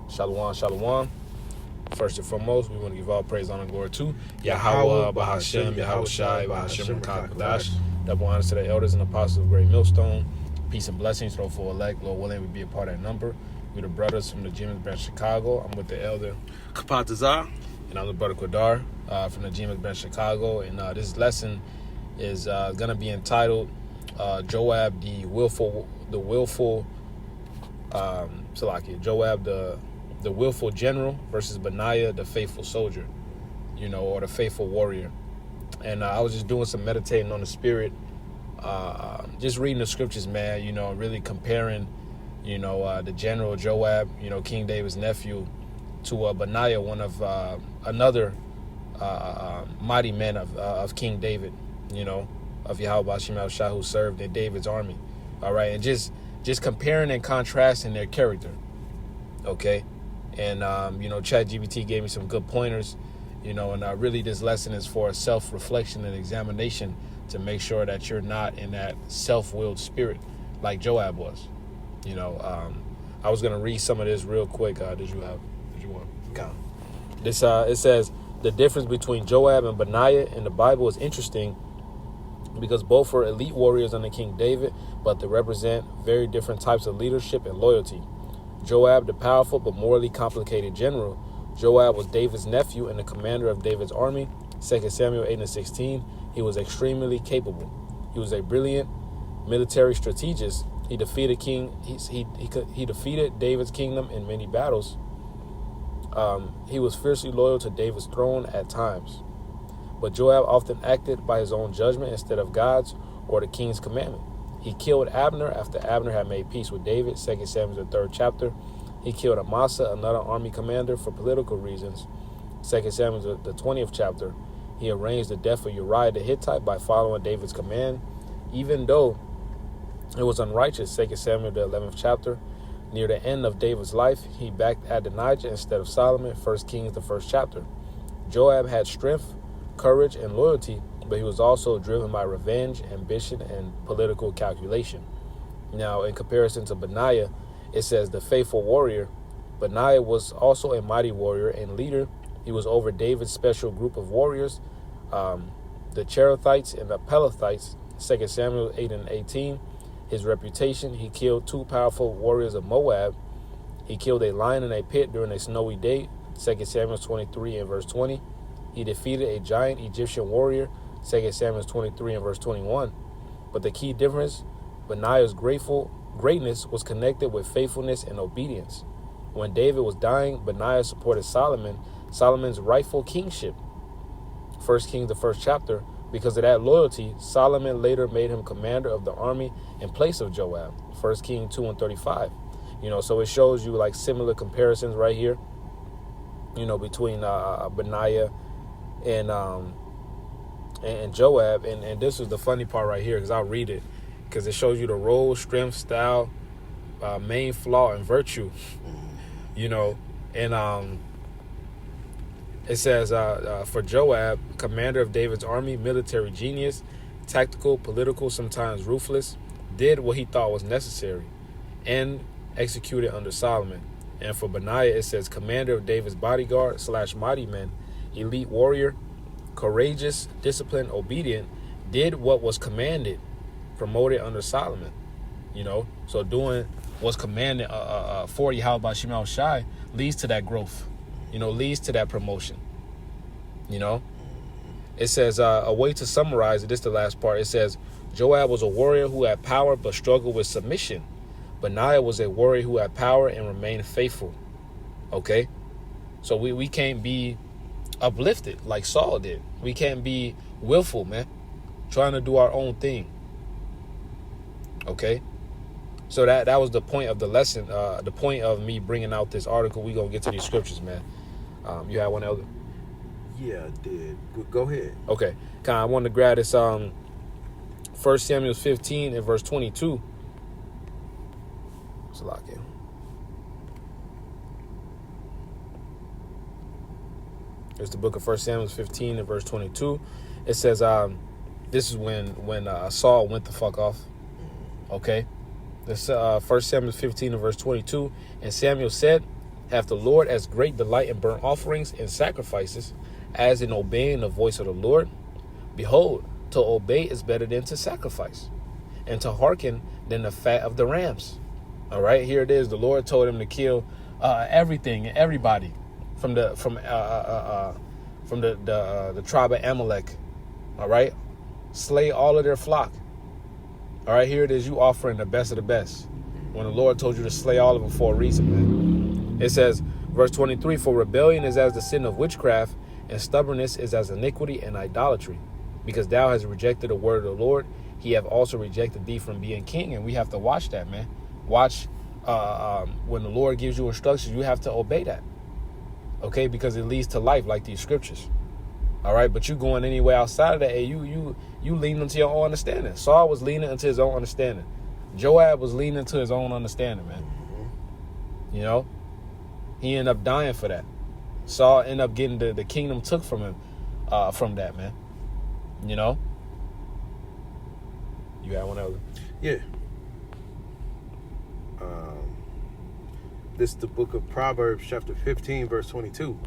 Shalom, shalom. First and foremost, we want to give all praise, honor, and glory to Yahweh, Bahashem, Yahushai, Bahashem, Rakadash. Double honors to the elders and apostles of Great Millstone. Peace and blessings to the elect. Lord willing, we be a part of that number. We're the brothers from the GMS branch Chicago. I'm with the elder Kapatazar. And I'm the brother Quadar from the GMS branch Chicago. And this lesson is going to be entitled Joab the Willful, Joab the willful general versus Benaiah the faithful soldier, or the faithful warrior. And I was just doing some meditating on the spirit, just reading the scriptures, man, really comparing, the general Joab, King David's nephew, to Benaiah, one of another mighty man of King David, of Yahweh Shemel Shah, who served in David's army. All right. And just comparing and contrasting their character. Okay. And, ChatGPT gave me some good pointers, and really this lesson is for self-reflection and examination to make sure that you're not in that self-willed spirit like Joab was. I was going to read some of this real quick. Did you want? Go. This, it says, the difference between Joab and Benaiah in the Bible is interesting because both are elite warriors under King David, but they represent very different types of leadership and loyalty. Joab, the powerful but morally complicated general. Joab was David's nephew and the commander of David's army. 2 Samuel 8:16. He was extremely capable. He was a brilliant military strategist. He defeated he defeated David's kingdom in many battles. He was fiercely loyal to David's throne at times. But Joab often acted by his own judgment instead of God's or the king's commandment. He killed Abner after Abner had made peace with David, 2 Samuel, the 3rd chapter. He killed Amasa, another army commander, for political reasons, 2 Samuel, the 20th chapter. He arranged the death of Uriah the Hittite by following David's command, even though it was unrighteous, 2 Samuel, the 11th chapter. Near the end of David's life, he backed Adonijah instead of Solomon, 1 Kings, the 1st chapter. Joab had strength, courage, and loyalty, but he was also driven by revenge, ambition, and political calculation. Now, in comparison to Benaiah, it says the faithful warrior. Benaiah was also a mighty warrior and leader. He was over David's special group of warriors, the Cherethites and the Pelethites, 2 Samuel 8:18. His reputation, he killed 2 powerful warriors of Moab. He killed a lion in a pit during a snowy day, 2 Samuel 23 and verse 20. He defeated a giant Egyptian warrior, 2 Samuel 23 and verse 21. But the key difference, Benaiah's greatness was connected with faithfulness and obedience. When David was dying, Benaiah supported Solomon's rightful kingship. 1 Kings, the 1st chapter. Because of that loyalty, Solomon later made him commander of the army in place of Joab. 1 Kings 2:35. So it shows you like similar comparisons right here, between Benaiah and Joab. And this is the funny part right here, because I'll read it, because it shows you the role, strength, style, main flaw, and virtue. It says, for Joab, commander of David's army, military genius, tactical, political, sometimes ruthless, did what he thought was necessary and executed under Solomon. And for Benaiah, it says, commander of David's bodyguard / mighty men, elite warrior, courageous, disciplined, obedient, did what was commanded, promoted under Solomon. So doing what's commanded for Yahweh Shemel Shai leads to that growth, leads to that promotion. It says, a way to summarize it, this is the last part. It says, Joab was a warrior who had power but struggled with submission. Benaiah was a warrior who had power and remained faithful. Okay? So we can't be uplifted like Saul did. We can't be willful, man, trying to do our own thing. Okay? So that was the point of the lesson, the point of me bringing out this article. We're going to get to these scriptures, man. You had one, Elder? Yeah, I did. Go ahead. Okay. I wanted to grab this 1 Samuel 15 and verse 22. Let's lock in. It's the book of 1 Samuel 15 and verse 22. It says, this is when Saul went the fuck off. Okay. This 1 Samuel 15 and verse 22. And Samuel said, hath the Lord as great delight in burnt offerings and sacrifices, as in obeying the voice of the Lord? Behold, to obey is better than to sacrifice, and to hearken than the fat of the rams. All right, here it is. The Lord told him to kill everything and everybody from the tribe of Amalek. All right, slay all of their flock. All right, here it is. You offering the best of the best, when the Lord told you to slay all of them for a reason, man. It says, verse 23, for rebellion is as the sin of witchcraft, and stubbornness is as iniquity and idolatry. Because thou hast rejected the word of the Lord, he have also rejected thee from being king. And we have to watch that, man. Watch when the Lord gives you instructions, you have to obey that. Okay, because it leads to life, like these scriptures. All right, but you going anywhere outside of that, hey, you lean into your own understanding. Saul was leaning into his own understanding. Joab was leaning into his own understanding, man. You know, he ended up dying for that. Saul ended up getting the kingdom took from him, from that, man. You know, you got one else? Yeah. This is the book of Proverbs, chapter 15, verse 22.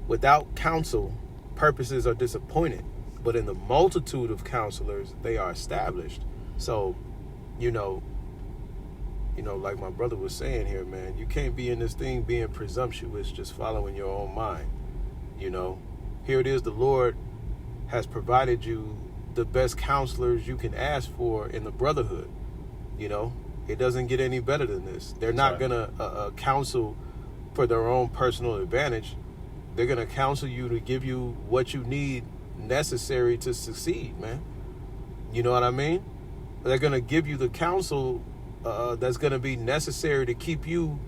Without counsel, purposes are disappointed, but in the multitude of counselors, they are established. So, you know, like my brother was saying here, man, you can't be in this thing being presumptuous, just following your own mind. You know, here it is. The Lord has provided you the best counselors you can ask for in the brotherhood. You know, it doesn't get any better than this. They're not going to counsel for their own personal advantage. They're going to counsel you to give you what you need necessary to succeed, man. You know what I mean? They're going to give you the counsel that's going to be necessary to keep you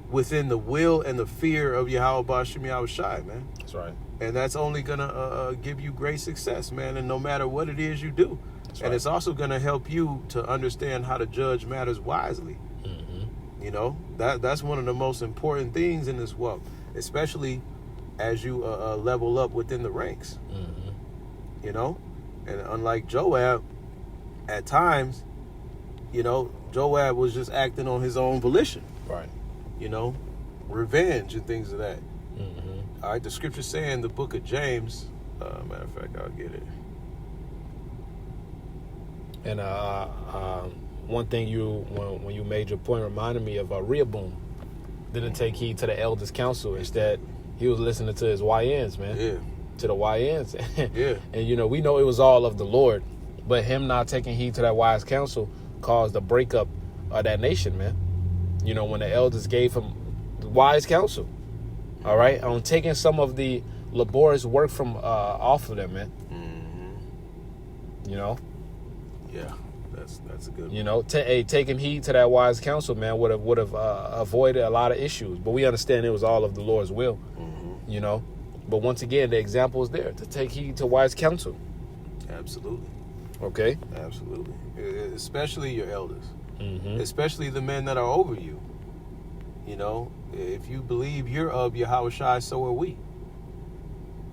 within the will and the fear of Yahweh Ba'Shem Yahweh Shai, man. That's right. And that's only going to give you great success, man, and no matter what it is you do. That's right. And it's also going to help you to understand how to judge matters wisely. Mm-hmm. You know, that's one of the most important things in this walk, especially as you level up within the ranks. Mm-hmm. You know, and unlike Joab, at times, you know, Joab was just acting on his own volition. Right. You know, revenge and things of that. Mm-hmm. All right, the scripture saying in the book of James, matter of fact, I'll get it. And one thing when you made your point reminded me of Rehoboam. Didn't take heed to the elders' counsel. Instead, he was listening to his YNs, man. Yeah. To the YNs. Yeah. And, you know, we know it was all of the Lord. But him not taking heed to that wise counsel caused the breakup of that nation, man. You know, when the elders gave him wise counsel. All right? On taking some of the laborious work from off of them, man. Mm-hmm. You know? Yeah. That's a good one. You know, taking heed to that wise counsel, man, would have avoided a lot of issues. But we understand it was all of the Lord's will, you know. But once again, the example is there to take heed to wise counsel. Absolutely. Okay. Absolutely. Especially your elders, especially the men that are over you. You know, if you believe you're of Yahweh Shai, so are we.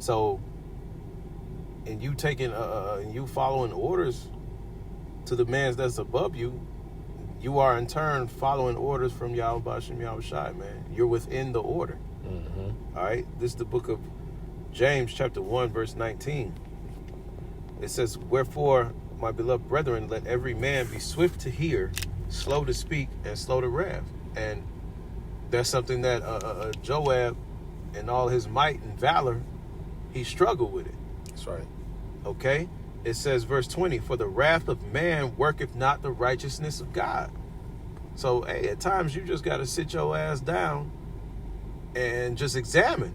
So, and you taking, you following orders to the man that's above you, you are in turn following orders from Yahweh Ba'Shem Yahweh Shai, man. You're within the order. Mm-hmm. All right. This is the book of James, chapter 1, verse 19. It says, wherefore, my beloved brethren, let every man be swift to hear, slow to speak, and slow to wrath. And that's something that Joab, in all his might and valor, he struggled with it. That's right. Okay? It says, verse 20, for the wrath of man worketh not the righteousness of God. So, hey, at times you just got to sit your ass down and just examine.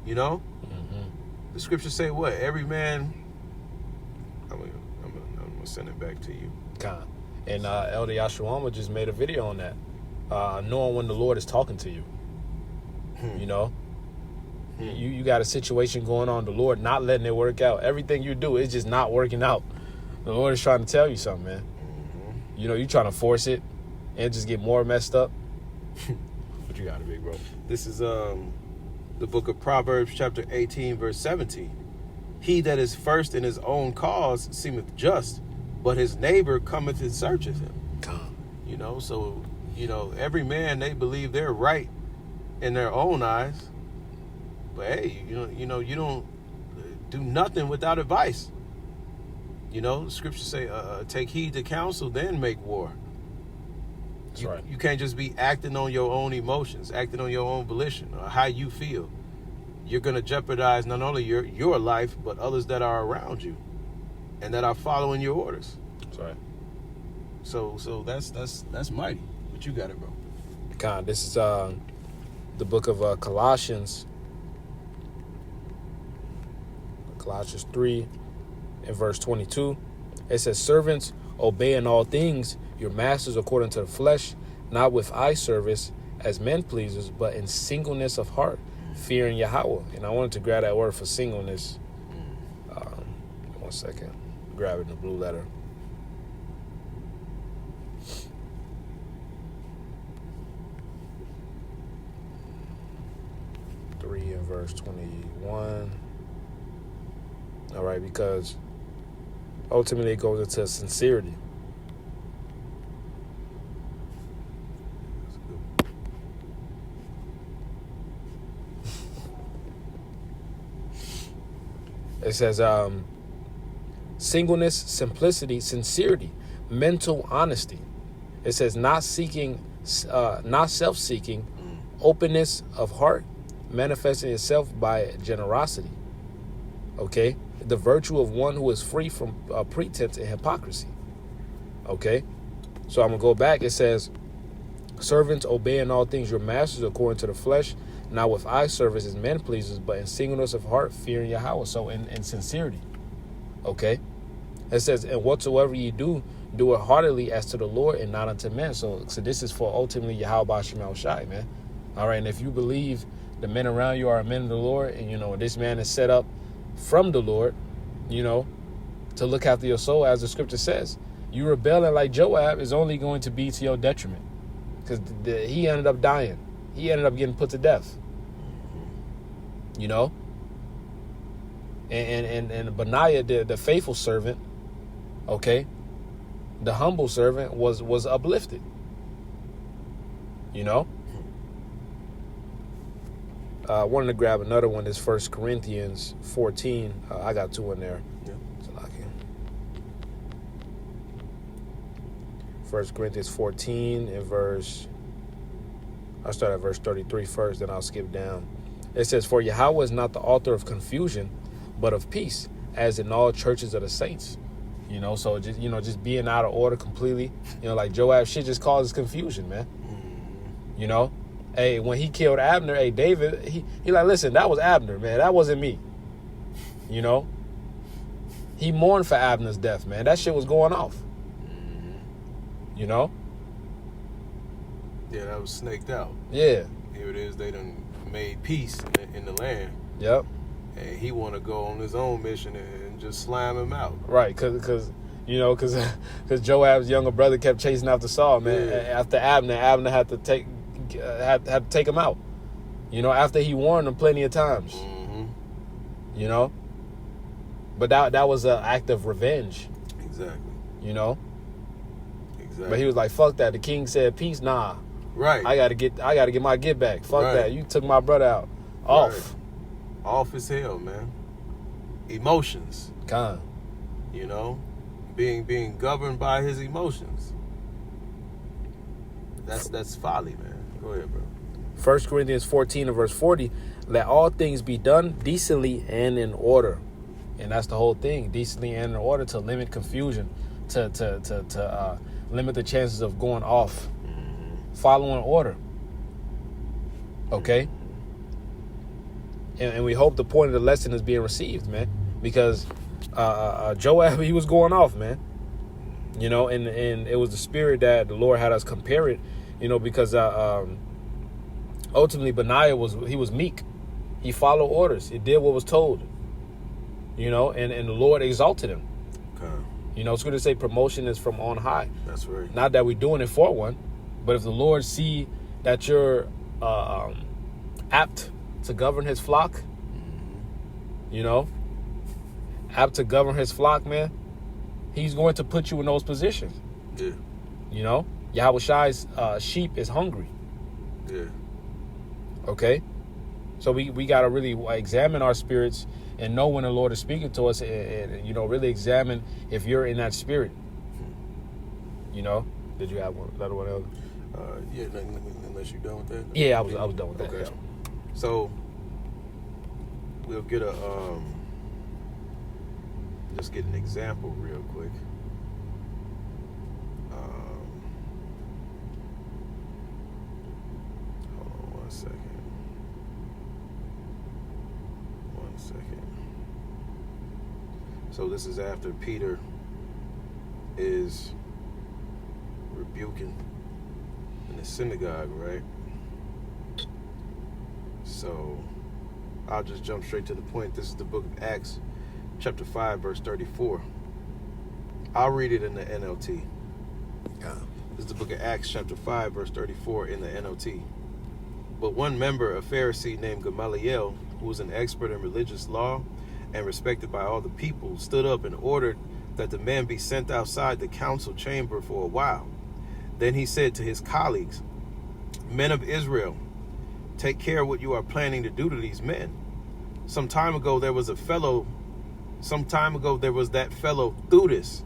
You know? Mm-hmm. The scriptures say what? Every man... I'm going to send it back to you. God. And Elder Yashuama just made a video on that. Knowing when the Lord is talking to you. You know? You got a situation going on, the Lord not letting it work out. Everything you do is just not working out. The Lord is trying to tell you something, man. Mm-hmm. You know, you trying to force it and just get more messed up. What you got, big bro? This is the book of Proverbs, chapter 18, verse 17. He that is first in his own cause seemeth just, but his neighbor cometh and searcheth him. God. You know, so, you know, every man, they believe they're right in their own eyes. But hey, you don't do nothing without advice. The scriptures say, take heed to counsel, then make war. That's right. You can't just be acting on your own emotions, acting on your own volition, or how you feel. You're going to jeopardize not only your life, but others that are around you and that are following your orders. That's right. So that's mighty. But you got it, bro. This is the book of Colossians 3 and verse 22. It says, servants, obey in all things your masters according to the flesh, not with eye service as men pleasers, but in singleness of heart, fearing Yahweh. And I wanted to grab that word for singleness. 1 second. Grab it in the blue letter. In verse 21. All right, because ultimately it goes into sincerity. It says singleness, simplicity, sincerity, mental honesty. It says not self-seeking, openness of heart, manifesting itself by generosity. Okay? The virtue of one who is free from pretense and hypocrisy. Okay? So I'm going to go back. It says, servants, obey in all things your masters according to the flesh, not with eye service as men pleasers, but in singleness of heart, fearing Yahweh. So in sincerity. Okay? It says, and whatsoever ye do, do it heartily as to the Lord and not unto men. So this is for ultimately Yahweh Shema Shai, man. All right? And if you believe the men around you are men of the Lord, and this man is set up from the Lord, to look after your soul, as the scripture says. You rebelling like Joab is only going to be to your detriment, because he ended up dying. He ended up getting put to death. And Benaiah, the faithful servant, okay, the humble servant was uplifted. I wanted to grab another one. This 1 Corinthians 14. I got two in there. Yeah. 1 Corinthians 14 and I'll start at verse 33 first, then I'll skip down. It says, for Yahweh is not the author of confusion, but of peace, as in all churches of the saints. So just being out of order completely, like Joab shit just causes confusion, man. Hey, when he killed Abner, hey, David, he like, listen, that was Abner, man. That wasn't me. He mourned for Abner's death, man. That shit was going off. Yeah, that was snaked out. Yeah. Here it is. They done made peace in the land. Yep. And he want to go on his own mission and just slam him out. Right, because Joab's younger brother kept chasing after Saul, man. Yeah. After Abner had to take him out. After he warned him plenty of times. Mm-hmm. But that was an act of revenge. Exactly. Exactly. But he was like, fuck that. The king said peace. Nah. Right. I gotta get my get back. Fuck right. that. You took my brother out. Off. Right. Off as hell, man. Emotions. Being governed by his emotions. That's folly, man. Go ahead, bro. 1 Corinthians 14 and verse 40, let all things be done decently and in order. And that's the whole thing, decently and in order, to limit confusion, to limit the chances of going off, following order. Okay? And we hope the point of the lesson is being received, man, because Joab, he was going off, man. And it was the spirit that the Lord had us compare it, because ultimately Benaiah was meek. He followed orders. He did what was told, and the Lord exalted him. Okay. It's going to say promotion is from on high. That's right. Not that we're doing it for one, but if the Lord see that you're apt to govern his flock, apt to govern his flock, man, he's going to put you in those positions. Yeah. Yahweh Shai's sheep is hungry. Yeah. Okay? So we got to really examine our spirits and know when the Lord is speaking to us, and really examine if you're in that spirit. Did you have another one else? Yeah, unless you're done with that. Yeah, I was done with that. Okay. Yeah. So we'll get just get an example real quick. Hold on 1 second. 1 second. So this is after Peter is rebuking in the synagogue, right? So I'll just jump straight to the point. This is the book of Acts, chapter 5, verse 34. I'll read it in the NLT. This is the book of Acts, chapter 5, verse 34 in the NLT. But one member, a Pharisee named Gamaliel, who was an expert in religious law and respected by all the people, stood up and ordered that the man be sent outside the council chamber for a while. Then he said to his colleagues, "Men of Israel, take care what you are planning to do to these men. Some time ago there was that fellow Theudas,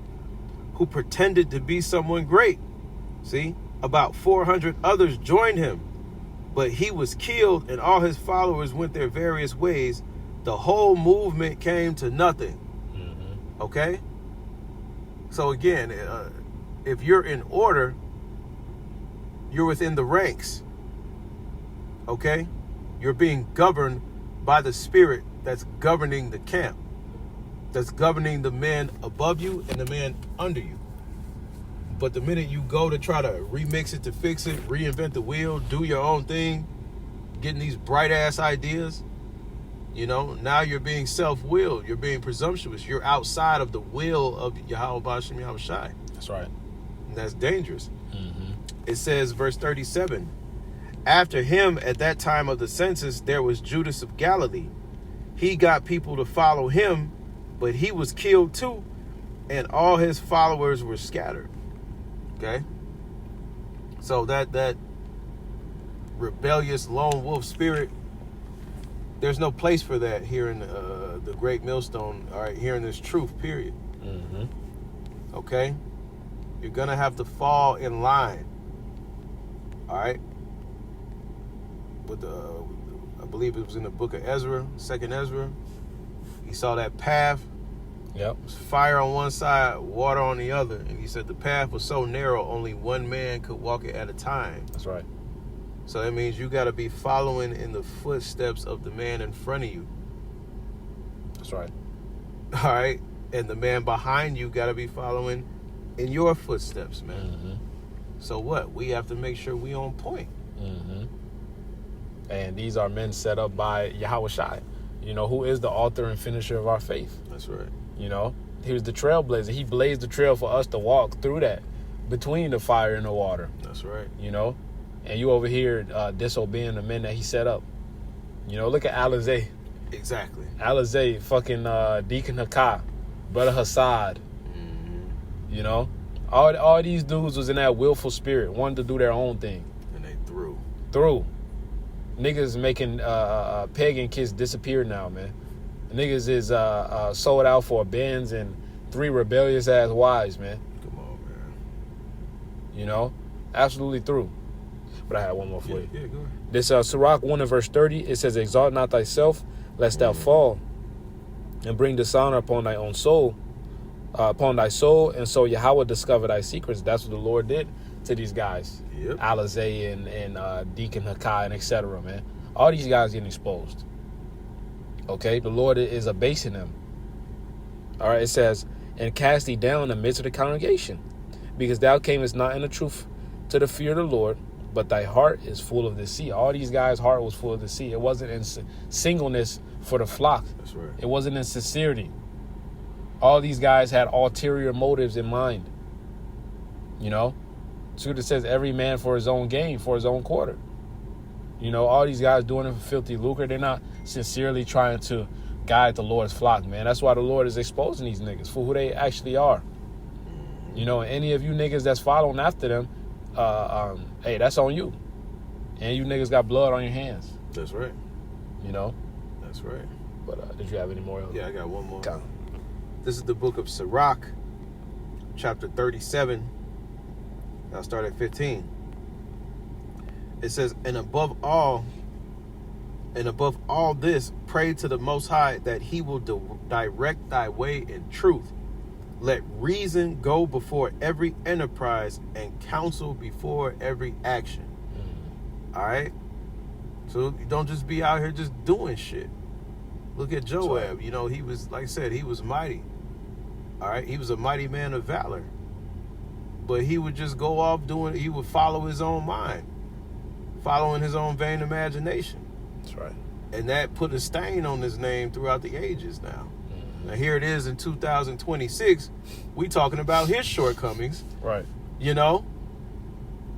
who pretended to be someone great. See, about 400 others joined him, but he was killed and all his followers went their various ways. The whole movement came to nothing." Mm-hmm. Okay? So again, if you're in order, you're within the ranks. Okay? You're being governed by the spirit that's governing the camp, that's governing the men above you and the men under you. But the minute you go to try to remix it, to fix it, reinvent the wheel, do your own thing, getting these bright ass ideas, now you're being self-willed, you're being presumptuous, you're outside of the will of Yahweh B'Shem Yahweh Shai. That's right. And that's dangerous. Mm-hmm. It says, verse 37, after him at that time of the census, there was Judas of Galilee. He got people to follow him, but he was killed too, and all his followers were scattered. Okay? So that rebellious lone wolf spirit, there's no place for that here in the Great Millstone, all right, here in this truth, period. Mm-hmm. Okay? You're going to have to fall in line. All right? With I believe it was in the book of Ezra, 2nd Ezra. He saw that path. Yep. It was fire on one side, water on the other. And he said the path was so narrow, only one man could walk it at a time. That's right. So that means you got to be following in the footsteps of the man in front of you. That's right. All right? And the man behind you got to be following in your footsteps, man. Mm-hmm. So what? We have to make sure we on point. Mm-hmm. And these are men set up by Yahweh Shai, who is the author and finisher of our faith. That's right. He was the trailblazer. He blazed the trail for us to walk through that, between the fire and the water. That's right. And you over here disobeying the men that he set up. Look at Alizé. Exactly. Alizé, fucking Deacon Hakah, Brother Hassad. Mm-hmm. All these dudes was in that willful spirit, wanted to do their own thing. And they threw. Niggas making pagan kids disappear now, man. Niggas is sold out for Benz and 3 rebellious ass wives, man. Come on, man. Absolutely through. But I had one more for you. Yeah, go ahead. This Sirach 1 and verse 30, it says, exalt not thyself, lest thou fall, and bring dishonor upon thy own soul, upon thy soul, and so Yahweh discover thy secrets. That's what the Lord did to these guys. Yep. Alizé and Deacon Hakah and etc., man. All these guys getting exposed. Okay? The Lord is abasing them. All right, it says, and cast thee down in the midst of the congregation, because thou camest not in the truth to the fear of the Lord, but thy heart is full of deceit. All these guys' heart was full of deceit. It wasn't in singleness for the flock. That's right. It wasn't in sincerity. All these guys had ulterior motives in mind. Scripture says every man for his own gain, for his own quarter. All these guys doing it for filthy lucre. They're not sincerely trying to guide the Lord's flock, man. That's why the Lord is exposing these niggas for who they actually are. Any of you niggas that's following after them, hey, that's on you. And you niggas got blood on your hands. That's right. You know? That's right. But did you have any more? Yeah, I got one more. Okay. This is the book of Sirach, chapter 37. I'll start at 15. It says, and above all this, pray to the Most High that he will direct thy way in truth. Let reason go before every enterprise and counsel before every action. All right? So don't just be out here just doing shit. Look at Joab. You know, he was, like I said, he was mighty. All right? He was a mighty man of valor. But he would just go off he would follow his own mind, following his own vain imagination. That's right. And that put a stain on his name throughout the ages now. Now here it is in 2026, we talking about his shortcomings. Right. You know?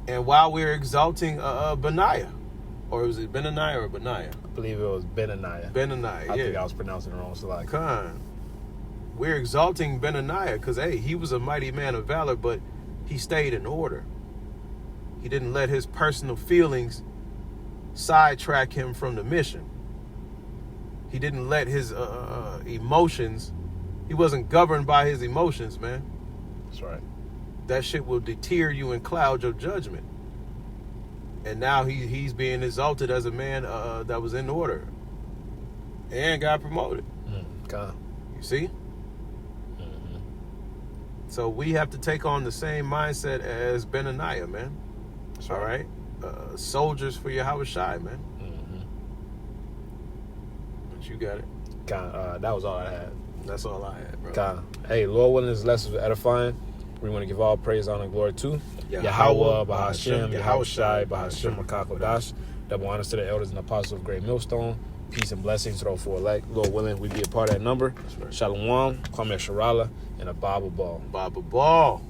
And while we're exalting Benaiah, or was it Benaiah or Benaiah? I believe it was Benaiah. Benaiah, I think I was pronouncing it wrong, so like. We're exalting Benaiah because, hey, he was a mighty man of valor, but he stayed in order. He didn't let his personal feelings sidetrack him from the mission. He didn't let his emotions, he wasn't governed by his emotions, man. That's right. That shit will deter you and cloud your judgment. And now he's being exalted as a man that was in order and got promoted. Okay. You see? So we have to take on the same mindset as Benaiah, man. That's all right. Soldiers for Yahweh Shai, man. But you got it. That was all I had. That's all I had, bro. Hey, Lord willing, this lesson was edifying. We want to give all praise, honor, and glory to Yahweh, Bahashem, Yahweh Shai, Bahashem, Makakodash. Double honors to the elders and apostles of Great Millstone. Peace and blessings to those for elect. Lord willing, we be a part of that number. That's right. Shalom, Kwame Sharala, and a Baba Ball. Baba Ball.